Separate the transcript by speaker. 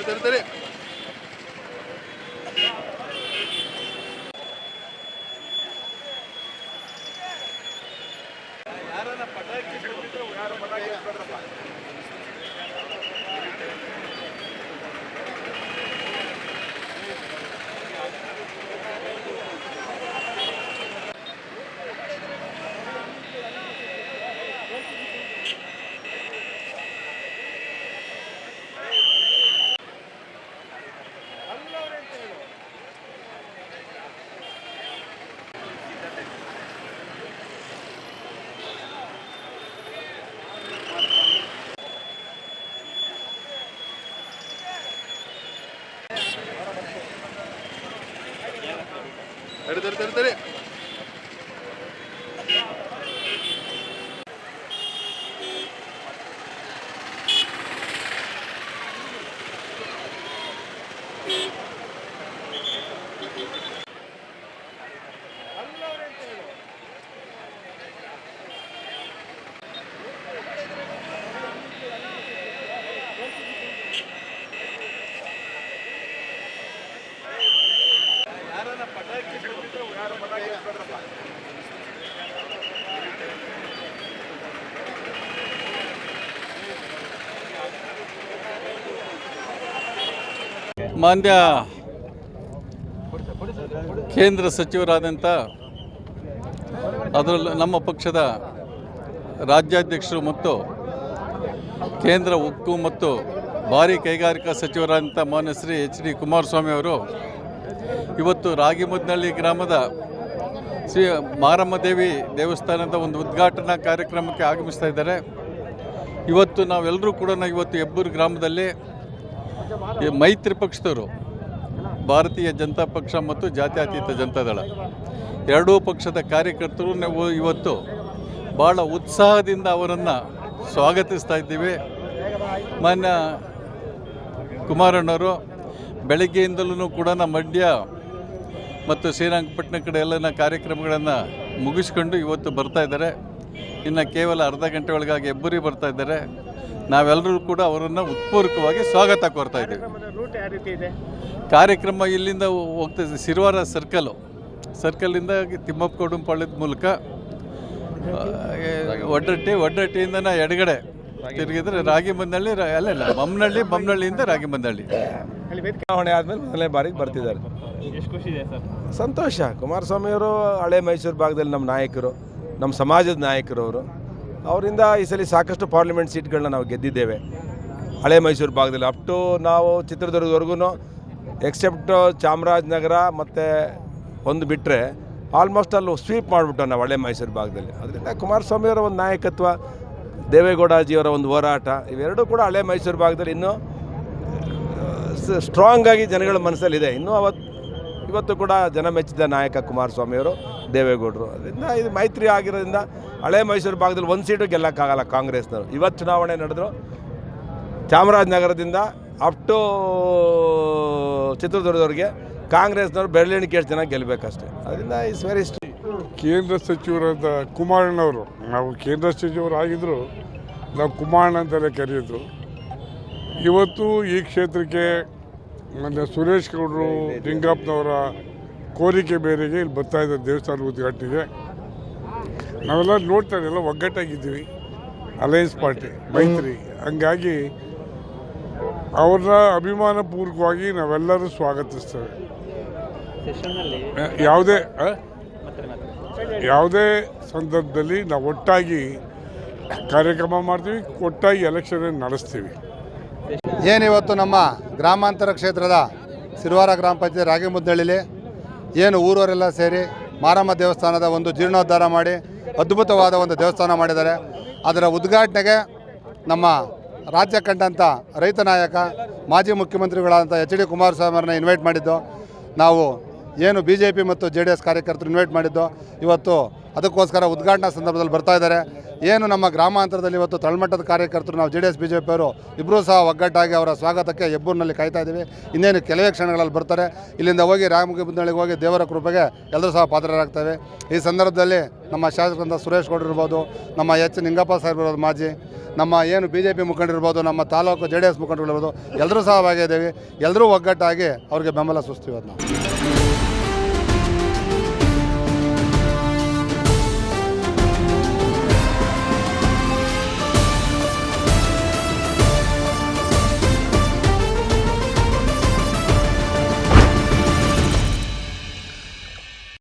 Speaker 1: ತಡಿ
Speaker 2: ಮಾನ್ಯ ಕೇಂದ್ರ ಸಚಿವರಾದಂಥ ಅದರಲ್ಲೂ ನಮ್ಮ ಪಕ್ಷದ ರಾಜ್ಯಾಧ್ಯಕ್ಷರು ಮತ್ತು ಕೇಂದ್ರ ಉಕ್ಕು ಮತ್ತು ಭಾರಿ ಕೈಗಾರಿಕಾ ಸಚಿವರಾದಂಥ ಮಾನ್ಯ ಶ್ರೀ HD ಕುಮಾರಸ್ವಾಮಿ ಅವರು ಇವತ್ತು ರಾಗಿಮುದ್ನಳ್ಳಿ ಗ್ರಾಮದ ಶ್ರೀ ಮಾರಮ್ಮದೇವಿ ದೇವಸ್ಥಾನದ ಒಂದು ಉದ್ಘಾಟನಾ ಕಾರ್ಯಕ್ರಮಕ್ಕೆ ಆಗಮಿಸ್ತಾ ಇದ್ದಾರೆ. ಇವತ್ತು ನಾವೆಲ್ಲರೂ ಕೂಡ ಇವತ್ತು ಹೆಬ್ಬೂರು ಗ್ರಾಮದಲ್ಲಿ ಮೈತ್ರಿ ಪಕ್ಷದವರು ಭಾರತೀಯ ಜನತಾ ಪಕ್ಷ ಮತ್ತು ಜಾತ್ಯತೀತ ಜನತಾದಳ ಎರಡೂ ಪಕ್ಷದ ಕಾರ್ಯಕರ್ತರು ನಾವು ಇವತ್ತು ಭಾಳ ಉತ್ಸಾಹದಿಂದ ಅವರನ್ನು ಸ್ವಾಗತಿಸ್ತಾ ಇದ್ದೀವಿ. ಮಾನ್ಯ ಕುಮಾರಣ್ಣವರು ಬೆಳಗ್ಗೆಯಿಂದಲೂ ಕೂಡ ಮಂಡ್ಯ ಮತ್ತು ಶ್ರೀರಂಗಪಟ್ಟಣ ಕಡೆ ಎಲ್ಲ ಕಾರ್ಯಕ್ರಮಗಳನ್ನು ಮುಗಿಸ್ಕೊಂಡು ಇವತ್ತು ಬರ್ತಾ ಇದ್ದಾರೆ. ಇನ್ನು ಕೇವಲ ಅರ್ಧ ಗಂಟೆ ಒಳಗಾಗಿ ಹೆಬ್ಬೂರಿಗೆ ಬರ್ತಾ ಇದ್ದಾರೆ. ನಾವೆಲ್ಲರೂ ಕೂಡ ಅವರನ್ನು ಉತ್ಪೂರ್ವಕವಾಗಿ ಸ್ವಾಗತ ಕೋರ್ತಾ ಇದ್ದೀವಿ. ಕಾರ್ಯಕ್ರಮ ಇಲ್ಲಿಂದ ಹೋಗ್ತಾ ಸಿರುವಾರ ಸರ್ಕಲಿಂದ ತಿಮ್ಮಪ್ಪ ಕೋಡುಂಪಾಳ್ಯದ ಮೂಲಕ ಒಡ್ಡಟ್ಟಿಯಿಂದ ಎಡಗಡೆ ತಿರುಗಿದ್ರೆ ರಾಗಿಮುದ್ನಳ್ಳಿ ಅಲ್ಲ ಬೊಮ್ಮನಹಳ್ಳಿಯಿಂದ ರಾಗಿಮುದ್ನಳ್ಳಿ.
Speaker 3: ಚುನಾವಣೆ ಆದಮೇಲೆ ಮೊದಲನೇ ಬಾರಿಗೆ ಬರ್ತಿದ್ದಾರೆ.
Speaker 4: ಎಷ್ಟು ಖುಷಿ ಇದೆ ಸರ್?
Speaker 3: ಸಂತೋಷ. ಕುಮಾರಸ್ವಾಮಿಯವರು ಹಳೆ ಮೈಸೂರು ಭಾಗದಲ್ಲಿ ನಮ್ಮ ನಾಯಕರು, ನಮ್ಮ ಸಮಾಜದ ನಾಯಕರು ಅವರು. ಅವರಿಂದ ಈ ಸಲ ಸಾಕಷ್ಟು ಪಾರ್ಲಿಮೆಂಟ್ ಸೀಟ್ಗಳನ್ನ ನಾವು ಗೆದ್ದಿದ್ದೇವೆ ಹಳೆ ಮೈಸೂರು ಭಾಗದಲ್ಲಿ. ಅಪ್ ಟು ನಾವು ಚಿತ್ರದುರ್ಗದವರೆಗೂ ಎಕ್ಸೆಪ್ಟ್ ಚಾಮರಾಜನಗರ ಮತ್ತು ಒಂದು ಬಿಟ್ಟರೆ ಆಲ್ಮೋಸ್ಟ್ ಅಲ್ಲಿ ಸ್ವೀಪ್ ಮಾಡಿಬಿಟ್ಟು ನಾವು ಹಳೆ ಮೈಸೂರು ಭಾಗದಲ್ಲಿ. ಅದರಿಂದ ಕುಮಾರಸ್ವಾಮಿಯವರ ಒಂದು ನಾಯಕತ್ವ, ದೇವೇಗೌಡಜಿಯವರ ಒಂದು ಹೋರಾಟ, ಇವೆರಡೂ ಕೂಡ ಹಳೆ ಮೈಸೂರು ಭಾಗದಲ್ಲಿ ಇನ್ನೂ ಸ್ಟ್ರಾಂಗಾಗಿ ಜನಗಳ ಮನಸ್ಸಲ್ಲಿದೆ. ಇನ್ನೂ ಇವತ್ತು ಕೂಡ ಜನ ಮೆಚ್ಚಿದ ನಾಯಕ ಕುಮಾರಸ್ವಾಮಿಯವರು, ದೇವೇಗೌಡರು. ಅದರಿಂದ ಇದು ಮೈತ್ರಿ ಆಗಿರೋದ್ರಿಂದ ಹಳೆ ಮೈಸೂರು ಭಾಗದಲ್ಲಿ ಒಂದು ಸೀಟು ಗೆಲ್ಲಕ್ಕಾಗಲ್ಲ ಕಾಂಗ್ರೆಸ್ನವರು. ಇವತ್ತು ಚುನಾವಣೆ ನಡೆದ್ರು ಚಾಮರಾಜನಗರದಿಂದ ಅಪ್ ಟು ಚಿತ್ರದುರ್ಗದವ್ರಿಗೆ ಕಾಂಗ್ರೆಸ್ನವರು ಬೆರಳೆಣಿಕೆ ಎಷ್ಟು ಜನ ಗೆಲ್ಲಬೇಕಷ್ಟೇ. ಅದರಿಂದ ಇಟ್ಸ್ ವೆರಿ
Speaker 5: ಕೇಂದ್ರ ಸಚಿವರಾದ ಕುಮಾರಣ್ಣವರು, ನಾವು ಕೇಂದ್ರ ಸಚಿವರಾಗಿದ್ದರು ನಾವು ಕುಮಾರಣ್ಣ ಅಂತಲೇ ಕರೆಯೋದು. ಇವತ್ತು ಈ ಕ್ಷೇತ್ರಕ್ಕೆ ಮತ್ತು ಸುರೇಶ್ ಗೌಡರು ಲಿಂಗಪ್ಪನವರ ಕೋರಿಕೆ ಮೇರೆಗೆ ಇಲ್ಲಿ ಬರ್ತಾ ಇದ್ದಾರೆ ದೇವಸ್ಥಾನ ಉದ್ಘಾಟನೆಗೆ. ನಾವೆಲ್ಲ ನೋಡ್ತಾ ಇದ್ದೆಲ್ಲ ಒಗ್ಗಟ್ಟಾಗಿದ್ದೀವಿ, ಅಲಯನ್ಸ್ ಪಾರ್ಟಿ ಮೈತ್ರಿ. ಹಂಗಾಗಿ ಅವ್ರನ್ನ ಅಭಿಮಾನಪೂರ್ವಕವಾಗಿ ನಾವೆಲ್ಲರೂ ಸ್ವಾಗತಿಸ್ತೇವೆ. ಯಾವುದೇ ಸಂದರ್ಭದಲ್ಲಿ ನಾವು ಒಟ್ಟಾಗಿ ಕಾರ್ಯಕ್ರಮ ಮಾಡ್ತೀವಿ, ಒಟ್ಟಾಗಿ ಎಲೆಕ್ಷನ್ ನಡೆಸ್ತೀವಿ.
Speaker 1: ಏನಿವತ್ತು ನಮ್ಮ ಗ್ರಾಮಾಂತರ ಕ್ಷೇತ್ರದ ಸಿರುವಾರ ಗ್ರಾಮ ಪಂಚಾಯತ್ ರಾಗಿಮುದ್ನಳ್ಳಿಲಿ ಏನು ಊರವರೆಲ್ಲ ಸೇರಿ ಮಾರಮ್ಮ ದೇವಸ್ಥಾನದ ಒಂದು ಜೀರ್ಣೋದ್ಧಾರ ಮಾಡಿ ಅದ್ಭುತವಾದ ಒಂದು ದೇವಸ್ಥಾನ ಮಾಡಿದ್ದಾರೆ. ಅದರ ಉದ್ಘಾಟನೆಗೆ ನಮ್ಮ ರಾಜ್ಯ ಕಂಡಂಥ ರೈತ ನಾಯಕ ಮಾಜಿ ಮುಖ್ಯಮಂತ್ರಿಗಳಾದಂಥ HD ಕುಮಾರಸ್ವಾಮಿ ಅವರನ್ನ ಇನ್ವೈಟ್ ಮಾಡಿದ್ದು. ನಾವು ಏನು BJP ಮತ್ತು JDS ಕಾರ್ಯಕರ್ತರು ಇನ್ವೈಟ್ ಮಾಡಿದ್ದು ಇವತ್ತು ಅದಕ್ಕೋಸ್ಕರ ಉದ್ಘಾಟನಾ ಸಂದರ್ಭದಲ್ಲಿ ಬರ್ತಾ ಇದ್ದಾರೆ. ಏನು ನಮ್ಮ ಗ್ರಾಮಾಂತರದಲ್ಲಿ ಇವತ್ತು ತಳಮಟ್ಟದ ಕಾರ್ಯಕರ್ತರು ನಾವು JDS BJP ಅವರು ಇಬ್ಬರೂ ಸಹ ಒಗ್ಗಟ್ಟಾಗಿ ಅವರ ಸ್ವಾಗತಕ್ಕೆ ಹೆಬ್ಬೂರಿನಲ್ಲಿ ಕಾಯ್ತಾ ಇದ್ದೀವಿ. ಇನ್ನೇನು ಕೆಲವೇ ಕ್ಷಣಗಳಲ್ಲಿ ಬರ್ತಾರೆ. ಇಲ್ಲಿಂದ ಹೋಗಿ ರಾಮಗುಂದಳಿಗೆ ಹೋಗಿ ದೇವರ ಕೃಪೆಗೆ ಎಲ್ಲರೂ ಸಹ ಪಾತ್ರರಾಗ್ತೇವೆ. ಈ ಸಂದರ್ಭದಲ್ಲಿ ನಮ್ಮ ಶಾಸಕರಂತ ಸುರೇಶ್ ಗೌಡ್ರು ಇರ್ಬೋದು, ನಮ್ಮ H ನಿಂಗಪ್ಪ ಸಾಹೇಬ್ ಇರ್ಬೋದು, ಮಾಜಿ ನಮ್ಮ ಏನು BJP ಮುಖಂಡರಿರ್ಬೋದು, ನಮ್ಮ ತಾಲೂಕು JDS ಮುಖಂಡರುಗಳಿರ್ಬೋದು, ಎಲ್ಲರೂ ಸಹ ಭಾಗಿಯಾಗಿದ್ದೀವಿ. ಎಲ್ಲರೂ ಒಗ್ಗಟ್ಟಾಗಿ ಅವ್ರಿಗೆ ಬೆಂಬಲ ಸೂಚಿಸ್ತೀವಿ. ಅದನ್ನ